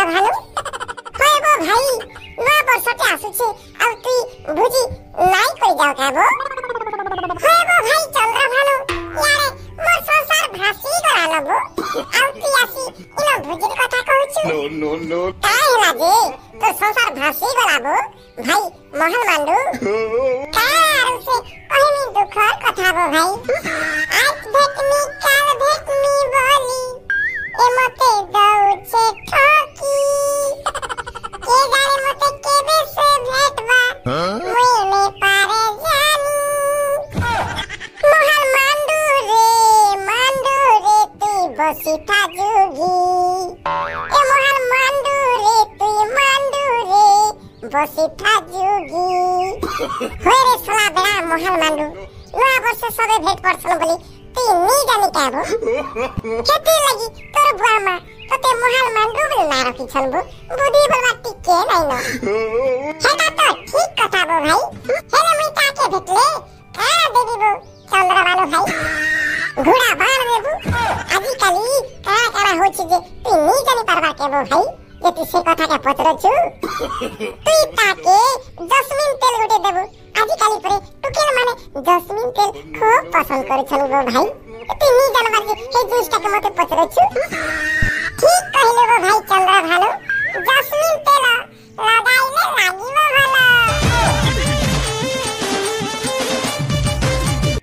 चंद्र भानु होय बो भाई नया वर्षटे आसुछे आ तुई भुजी नाई कई जाओ का बो होय बो भाई चंद्र भानु यारे मोर संसार भासी गला न बो आ तुई आसी इना भुजी कथा कहूछु नो काहे लागे तो संसार भासी गला बो भाई महल मांडू कार से ओहिमी दुखर कथा बो भाई आज भेटमी काल भेटमी बोली ए मते दउछे ठकी के जाने मते केबे से भेटवा मुई में पारे जानी महल मांडू रे तू बसी था जुगी ए महल मांडू रे बसी था जुगी होय रे सला बेड़ा महल मांडू नया वर्ष सबे भेट पड़छन बोली तू नी जानी काबो खेती लगी तोर बुआ मा तते महल मांडू बोली ना रखी छनबो बुद्धि बलवा टिके नै न हेता तो ठीक कथा बो भाई हेले मुई ताके भेटले का देबी बो चंद्र भानु भाई घोड़ा बार देबू आजि काली काना होछि जे तू नी जानी परबा के बो भाई ये तू से कथा का पत्र छु तू ताके जस्मिन तेल गोटे देबू आजि काली परे टुकेल माने जस्मिन तेल खूब पसंद करे छनु गो भाई तू नी जानबार जे हे जुइसटा के मते पत्र छु ठीक कहले गो भाई चंद्र भानु